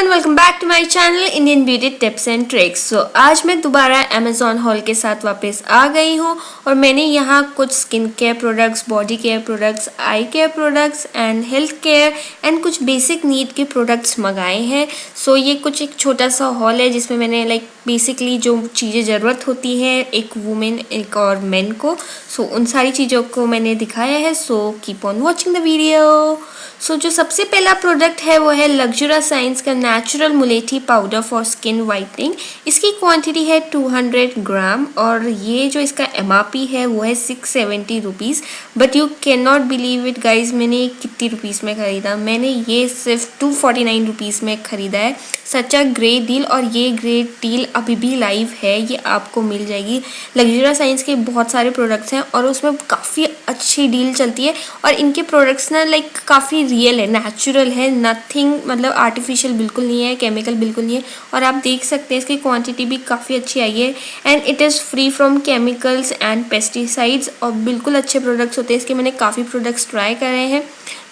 Everyone, welcome back to my channel Indian beauty tips and tricks. So आज मैं दोबारा Amazon hall के साथ वापस आ गई हूँ और मैंने यहाँ कुछ skin care products, body care products, I care products and health care and कुछ बेसिक नीड के प्रोडक्ट्स मंगाए हैं। सो ये कुछ एक छोटा सा हॉल है जिसमें मैंने बेसिकली जो चीज़ें ज़रूरत होती हैं एक वुमेन एक और मेन को, सो उन सारी चीज़ों को मैंने दिखाया है। So keep on watching the video. So जो सबसे पहला प्रोडक्ट है वो है लग्जुरा साइंस का natural mulethi powder for skin whitening. इसकी क्वांटिटी है 200 ग्राम और ये जो इसका MRP है वो है 670 rupees. But you can not believe it guys, मैंने कितनी रुपीज़ में ख़रीदा? मैंने ये सिर्फ 249 रुपीज़ में ख़रीदा है। सच अ ग्रेट डील, और ये ग्रेट डील अभी भी लाइव है, ये आपको मिल जाएगी। लग्जुरा साइंस के बहुत सारे प्रोडक्ट्स हैं और उसमें काफ़ी अच्छी डील चलती है और इनके प्रोडक्ट्स ना काफ़ी रियल है, नेचुरल है, नथिंग मतलब आर्टिफिशियल बिल्कुल नहीं है, केमिकल बिल्कुल नहीं है। और आप देख सकते हैं इसकी क्वांटिटी भी काफ़ी अच्छी आई है and it is free from chemicals and pesticides और बिल्कुल अच्छे प्रोडक्ट्स होते हैं इसके। मैंने काफ़ी प्रोडक्ट्स ट्राई करे हैं।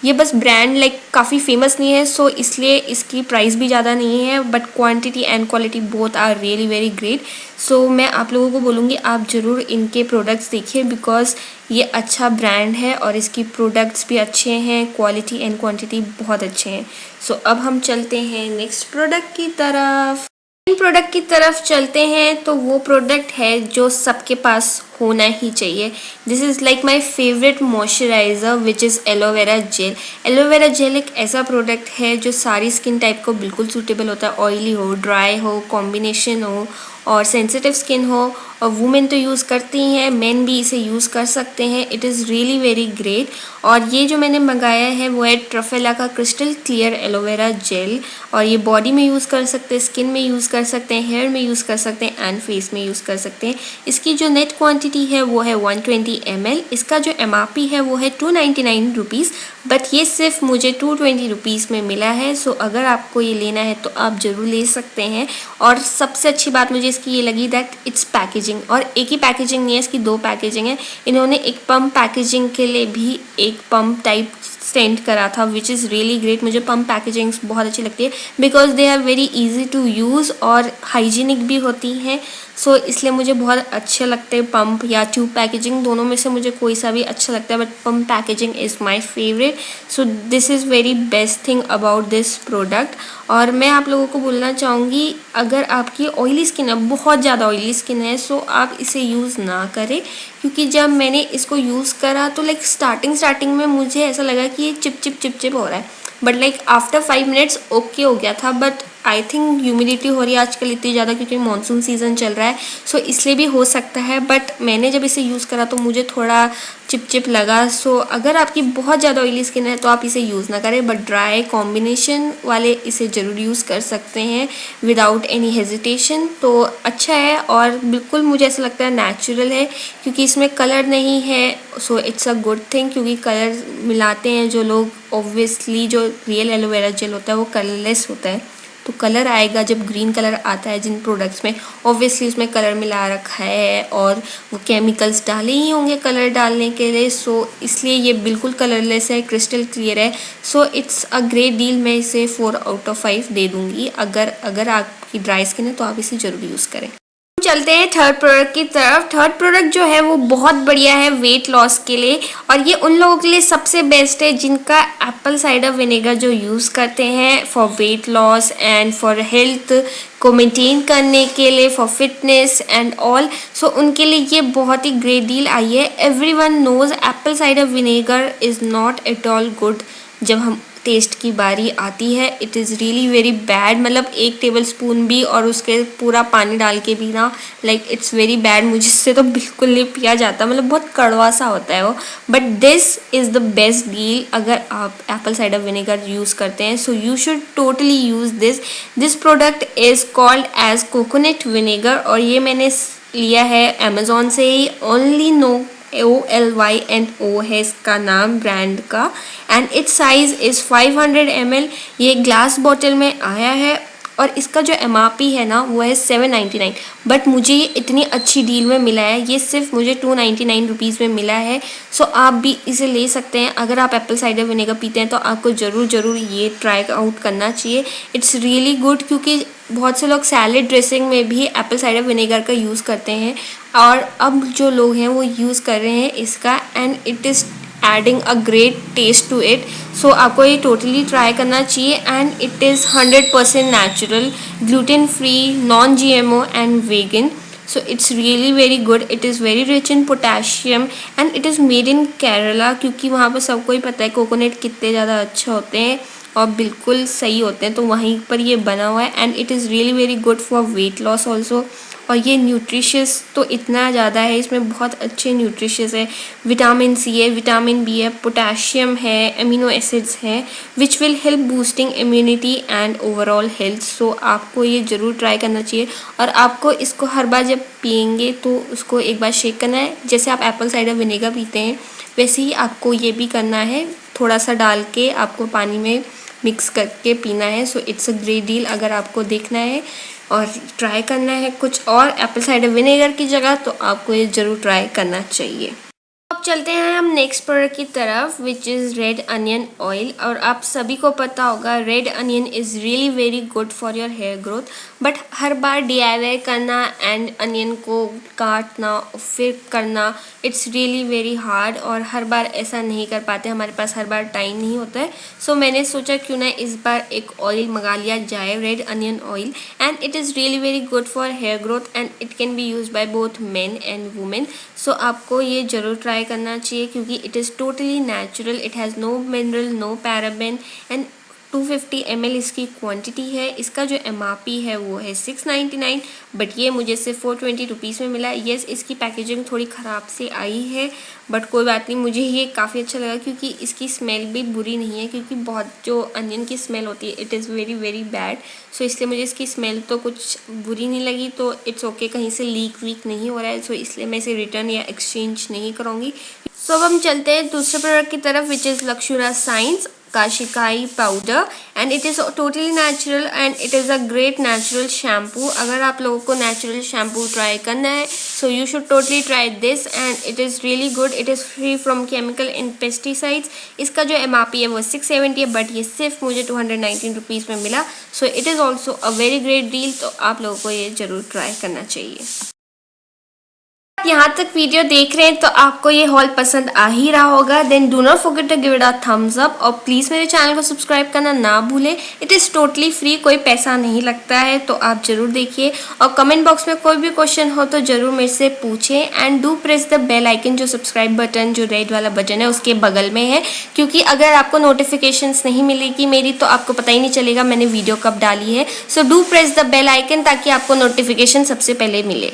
ये बस ब्रांड काफ़ी फेमस नहीं है, सो इसलिए इसकी प्राइस भी ज़्यादा नहीं है, but quantity and quality both are really very great. So मैं आप लोगों को बोलूँगी आप ज़रूर इनके प्रोडक्ट्स देखिए बिकॉज ये अच्छा ब्रांड है और इसकी प्रोडक्ट्स भी अच्छे हैं, क्वालिटी एंड क्वांटिटी बहुत अच्छे हैं। सो अब हम चलते हैं नेक्स्ट प्रोडक्ट की तरफ। प्रोडक्ट की तरफ चलते हैं तो वो प्रोडक्ट है जो सबके पास होना ही चाहिए। This is my favourite moisturiser which is aloe vera gel. Aloe vera gel एक ऐसा प्रोडक्ट है जो सारी स्किन टाइप को बिल्कुल सूटेबल होता है, ऑयली हो, ड्राई हो, कॉम्बिनेशन हो और सेंसिटिव स्किन हो। और वुमेन तो यूज़ करती हैं, मेन भी इसे यूज़ कर सकते हैं। It is really very great. और ये जो मैंने मंगाया है वो है ट्रफेला का क्रिस्टल क्लियर एलोवेरा जेल और ये बॉडी में यूज़ कर सकते हैं, स्किन में यूज़ कर सकते हैं, हेयर में यूज़ कर सकते हैं एंड फेस में यूज़ कर सकते हैं। इसकी जो नेट क्वांटिटी है वो है 120 ml। इसका जो MRP है वो है 299 रुपीज़, बट ये सिर्फ मुझे 220 रुपीज़ में मिला है। सो अगर आपको ये लेना है तो आप ज़रूर ले सकते हैं। और सबसे अच्छी बात मुझे इसकी ये लगी दैट इट्स पैकेजिंग, और एक ही पैकेजिंग नहीं है, इसकी दो पैकेजिंग है। इन्होंने एक पम्प पैकेजिंग के लिए भी एक पम्प टाइप सेंड करा था विच इज़ रियली ग्रेट। मुझे पम्प पैकेजिंग बहुत अच्छी लगती है because they are very easy to use और हाइजीनिक भी होती हैं। सो इसलिए मुझे बहुत अच्छे लगते हैं पम्प या ट्यूब पैकेजिंग, दोनों में से मुझे कोई सा भी अच्छा लगता है, but pump packaging is my favourite. So this is very best thing about this product. और मैं आप लोगों को बोलना चाहूँगी अगर आपकी ऑयली स्किन है, बहुत ज़्यादा ऑयली स्किन है, सो आप इसे यूज़ ना करें क्योंकि जब मैंने इसको यूज़ करा तो स्टार्टिंग में मुझे ऐसा लगा कि ये चिप हो रहा है, बट आफ्टर 5 मिनट्स ओके हो गया था। बट आई थिंक ह्यूमिडिटी हो रही है आजकल इतनी ज़्यादा क्योंकि मानसून सीज़न चल रहा है, सो इसलिए भी हो सकता है। बट मैंने जब इसे यूज़ करा तो मुझे थोड़ा चिप लगा। सो अगर आपकी बहुत ज़्यादा ऑयली स्किन है तो आप इसे यूज़ ना करें, बट ड्राई कॉम्बिनेशन वाले इसे ज़रूर यूज़ कर सकते हैं विदाउट एनी हेजिटेशन। तो अच्छा है और बिल्कुल मुझे ऐसा लगता है नेचुरल है क्योंकि इसमें कलर नहीं है। सो इट्स अ गुड थिंग क्योंकि कलर मिलाते हैं जो लोग, ऑब्वियसली जो रियल एलोवेरा जेल होता है वो कलरलेस होता है, तो कलर आएगा जब ग्रीन कलर आता है जिन प्रोडक्ट्स में, ऑब्वियसली उसमें कलर मिला रखा है और वो केमिकल्स डाले ही होंगे कलर डालने के लिए। सो इसलिए ये बिल्कुल कलरलेस है, क्रिस्टल क्लियर है। सो इट्स अ ग्रेट डील। मैं इसे 4 आउट ऑफ 5 दे दूँगी। अगर आपकी ड्राई स्किन है तो आप इसे ज़रूर यूज़ करें। चलते हैं थर्ड प्रोडक्ट की तरफ। थर्ड प्रोडक्ट जो है वो बहुत बढ़िया है वेट लॉस के लिए और ये उन लोगों के लिए सबसे बेस्ट है जिनका एप्पल साइडर विनेगर जो यूज़ करते हैं for weight loss and for health को मेंटेन करने के लिए, for fitness and all. So उनके लिए ये बहुत ही ग्रेट डील आई है। Everyone knows apple cider vinegar is not at all good. जब हम टेस्ट की बारी आती है it is really very bad, मतलब 1 टेबलस्पून भी और उसके पूरा पानी डाल के भी ना इट्स वेरी बैड। मुझसे तो बिल्कुल नहीं पिया जाता, मतलब बहुत कड़वा सा होता है वो। But this is the best deal अगर आप एप्पल साइडर विनेगर यूज़ करते हैं। So you should totally use this product is called as coconut vinegar और ये मैंने लिया है अमेज़ॉन से ही। ओनली नो OLYNO है इसका नाम ब्रांड का and it's size is 500 ml। ये ग्लास बॉटल में आया है और इसका जो MRP है ना वो है 799, बट मुझे ये इतनी अच्छी डील में मिला है, ये सिर्फ मुझे 299 रुपीज़ में मिला है। सो आप भी इसे ले सकते हैं। अगर आप एप्पल साइडर विनेगर पीते हैं तो आपको ज़रूर ये ट्राई आउट करना चाहिए। इट्स रियली गुड, क्योंकि बहुत से लोग सैलेड ड्रेसिंग में भी एप्पल साइडर विनेगर का यूज़ करते हैं, और अब जो लोग हैं वो यूज़ कर रहे हैं इसका, and it is adding a great taste to it. So आपको ये टोटली ट्राई करना चाहिए, and it is 100% natural, gluten free, non GMO and vegan. So it's really very good. It is very rich in potassium and it is made in Kerala, क्योंकि वहाँ पर सबको ही पता है कोकोनट कितने ज़्यादा अच्छे होते हैं और बिल्कुल सही होते हैं, तो वहीं पर ये बना हुआ है। And it is really very good for weight loss also. और ये न्यूट्रिशियस तो इतना ज़्यादा है, इसमें बहुत अच्छे न्यूट्रिशियस है, विटामिन C है, विटामिन B है, पोटेशियम है, अमीनो एसिड्स हैं, which will help boosting immunity and overall health. So आपको ये ज़रूर ट्राई करना चाहिए, और आपको इसको हर बार जब पियेंगे तो उसको एक बार शेक करना है। जैसे आप एप्पल साइडर विनेगर पीते हैं वैसे ही आपको ये भी करना है, थोड़ा सा डाल के आपको पानी में मिक्स करके पीना है। सो इट्स अ ग्रेट डील अगर आपको देखना है और ट्राई करना है कुछ और एप्पल साइडर विनेगर की जगह, तो आपको ये ज़रूर ट्राई करना चाहिए। अब चलते हैं हम नेक्स्ट प्रोडक्ट की तरफ, which is red onion oil. और आप सभी को पता होगा red onion is really very good for your hair growth, but हर बार DIY करना एंड अनियन को काटना फिर करना, इट्स रियली वेरी हार्ड, और हर बार ऐसा नहीं कर पाते, हमारे पास हर बार टाइम नहीं होता है। सो मैंने सोचा क्यों ना इस बार एक ऑयल मंगा लिया जाए, red onion oil, and it is really very good for hair growth and it can be use by both men and women. So आपको ये ज़रूर ट्राई करना चाहिए, क्योंकि it is totally natural, it has no mineral, no paraben, and 250 ml इसकी quantity है। इसका जो MRP है वो है 699, बट ये मुझे सिर्फ 420 रुपीज़ में मिला। येस, इसकी पैकेजिंग थोड़ी ख़राब से आई है, बट कोई बात नहीं, मुझे ये काफ़ी अच्छा लगा, क्योंकि इसकी स्मेल भी बुरी नहीं है, क्योंकि बहुत जो अनियन की स्मेल होती है it is very very bad. So इसलिए मुझे इसकी स्मेल तो कुछ बुरी नहीं लगी, तो इट्स ओके, कहीं से लीक वीक नहीं हो रहा है, सो इसलिए मैं इसे रिटर्न या एक्सचेंज नहीं करूँगी। सो अब हम चलते हैं दूसरे प्रोडक्ट की तरफ, which is Luxura science shikakai powder, and it is totally natural and it is a great natural shampoo. अगर आप लोगों को नेचुरल शैम्पू ट्राई करना है so you should totally try this, and it is really good. It is free from chemical and pesticides. इसका जो MRP है वो 670 है, बट ये सिर्फ मुझे 219 रुपीज़ में मिला। So it is also a very great deal, तो आप लोगों को ये ज़रूर ट्राई करना चाहिए। यहाँ तक वीडियो देख रहे हैं तो आपको ये हॉल पसंद आ ही रहा होगा, then do not forget to give it a thumbs up, और प्लीज़ मेरे चैनल को सब्सक्राइब करना ना भूलें। इट इज़ टोटली फ्री, कोई पैसा नहीं लगता है, तो आप ज़रूर देखिए, और कमेंट बॉक्स में कोई भी क्वेश्चन हो तो ज़रूर मेरे से पूछें, and do press the bell icon, जो सब्सक्राइब बटन जो रेड वाला बटन है उसके बगल में है, क्योंकि अगर आपको नोटिफिकेशंस नहीं मिलेगी मेरी तो आपको पता ही नहीं चलेगा मैंने वीडियो कब डाली है। So do press the bell icon ताकि आपको नोटिफिकेशन सबसे पहले मिले।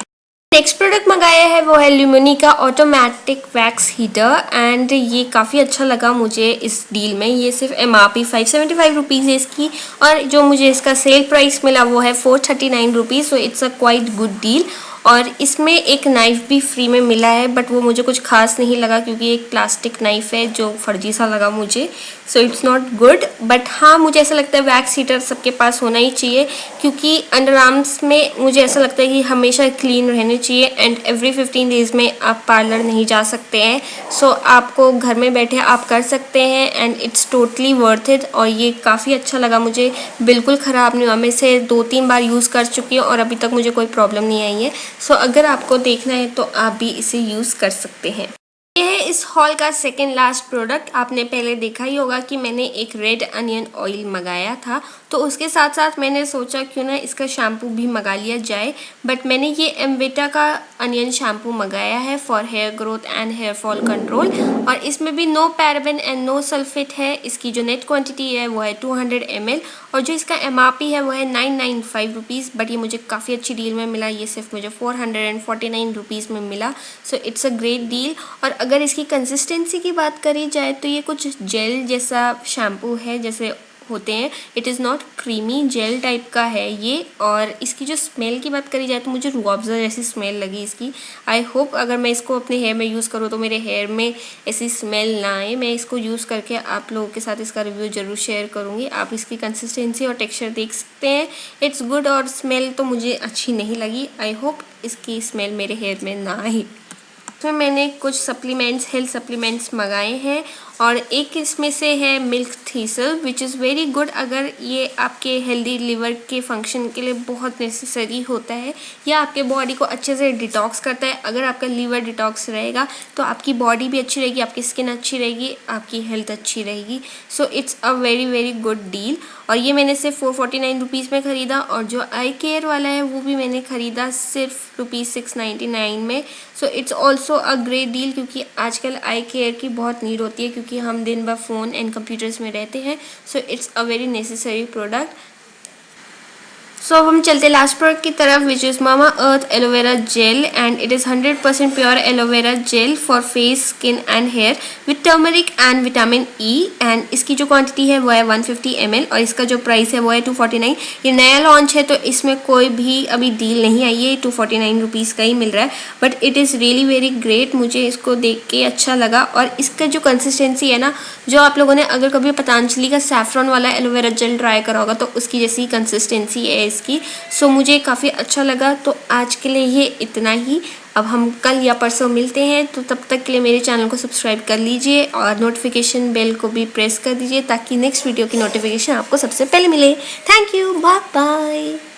नेक्स्ट प्रोडक्ट मंगाया है वो है ल्यूमिनी का ऑटोमेटिक वैक्स हीटर, एंड ये काफ़ी अच्छा लगा मुझे इस डील में। ये सिर्फ MRP 575 रुपीज़ है इसकी, और जो मुझे इसका सेल प्राइस मिला वो है 439 rupees. So it's a quite good deal, और इसमें एक नाइफ़ भी फ्री में मिला है, बट वो मुझे कुछ खास नहीं लगा, क्योंकि एक प्लास्टिक नाइफ़ है जो फर्जी सा लगा मुझे। So it's not good, but हाँ मुझे ऐसा लगता है वैक्स हीटर सबके पास होना ही चाहिए, क्योंकि अंडर आर्म्स में मुझे ऐसा लगता है कि हमेशा क्लीन रहने चाहिए, एंड एवरी 15 डेज़ में आप पार्लर नहीं जा सकते हैं। सो आपको घर में बैठे आप कर सकते हैं, and it's totally worth it, और ये काफ़ी अच्छा लगा मुझे, बिल्कुल ख़राब नहीं हुआ। मैं इसे 2-3 बार यूज़ कर चुकी हूँ और अभी तक मुझे कोई प्रॉब्लम नहीं आई है। सो अगर आपको देखना है तो आप भी इसे यूज़ कर सकते हैं। ये है इस हॉल का सेकेंड लास्ट प्रोडक्ट। आपने पहले देखा ही होगा कि मैंने एक रेड अनियन ऑयल मंगाया था, तो उसके साथ साथ मैंने सोचा क्यों ना इसका शैम्पू भी मंगा लिया जाए, बट मैंने ये एमवेटा का अनियन शैम्पू मंगाया है for hair growth and hair fall control, और इसमें भी no paraben and no sulphate है। इसकी जो नेट क्वांटिटी है वो है 200 ml, और जो इसका MRP है वो है 995 रुपीज़, बट ये मुझे काफ़ी अच्छी डील में मिला। ये सिर्फ मुझे 449 रुपीज़ में मिला। सो इट्स अ ग्रेट डील। और अगर इसकी कंसिस्टेंसी की बात करी जाए तो ये कुछ जेल जैसा शैम्पू है, जैसे होते हैं। It is not creamy, gel type का है ये। और इसकी जो स्मेल की बात करी जाए तो मुझे रूह अफ़ज़ा जैसी स्मेल लगी इसकी। आई होप अगर मैं इसको अपने हेयर में यूज़ करूँ तो मेरे हेयर में ऐसी स्मेल ना आए। मैं इसको यूज़ करके आप लोगों के साथ इसका रिव्यू ज़रूर शेयर करूँगी। आप इसकी कंसिस्टेंसी और टेक्सचर देख सकते हैं, इट्स गुड। और स्मेल तो मुझे अच्छी नहीं लगी। आई होप इसकी स्मेल मेरे हेयर में ना आए। इसमें मैंने कुछ सप्लीमेंट्स, हेल्थ सप्लीमेंट्स मंगाए हैं और एक इसमें से है milk thistle, which is very good. अगर ये आपके हेल्दी लिवर के फंक्शन के लिए बहुत नेसेसरी होता है, या आपके बॉडी को अच्छे से डिटॉक्स करता है। अगर आपका लीवर डिटॉक्स रहेगा तो आपकी बॉडी भी अच्छी रहेगी, आपकी स्किन अच्छी रहेगी, आपकी हेल्थ अच्छी रहेगी। सो it's a very very good deal. और ये मैंने सिर्फ 449 रुपीज़ में ख़रीदा। और जो आई केयर वाला है वो भी मैंने ख़रीदा सिर्फ ₹699 में। So it's also a great deal, क्योंकि आजकल आई केयर की बहुत नीड होती है, क्योंकि हम दिन भर फ़ोन एंड कंप्यूटर्स में रहते हैं। So it's a very necessary product. So अब हम चलते लास्ट प्रोडक्ट की तरफ, which is Mamaearth aloe vera gel and it is 100% pure aloe vera gel for face, skin and hair with turmeric and vitamin E. And इसकी जो क्वांटिटी है वो है 150 ml और इसका जो प्राइस है वो है 249। ये नया लॉन्च है तो इसमें कोई भी अभी डील नहीं आई है, 249 रुपीज़ का ही मिल रहा है। But it is really very great, मुझे इसको देख के अच्छा लगा। और इसका जो कंसिस्टेंसी है ना, जो आप लोगों ने अगर कभी पतंजलि का सैफरन वाला एलोवेरा जेल ट्राई करा होगा तो उसकी जैसी कंसिस्टेंसी है इसकी। सो मुझे काफ़ी अच्छा लगा। तो आज के लिए ये इतना ही। अब हम कल या परसों मिलते हैं, तो तब तक के लिए मेरे चैनल को सब्सक्राइब कर लीजिए और नोटिफिकेशन बेल को भी प्रेस कर दीजिए ताकि नेक्स्ट वीडियो की नोटिफिकेशन आपको सबसे पहले मिले। Thank you, bye bye.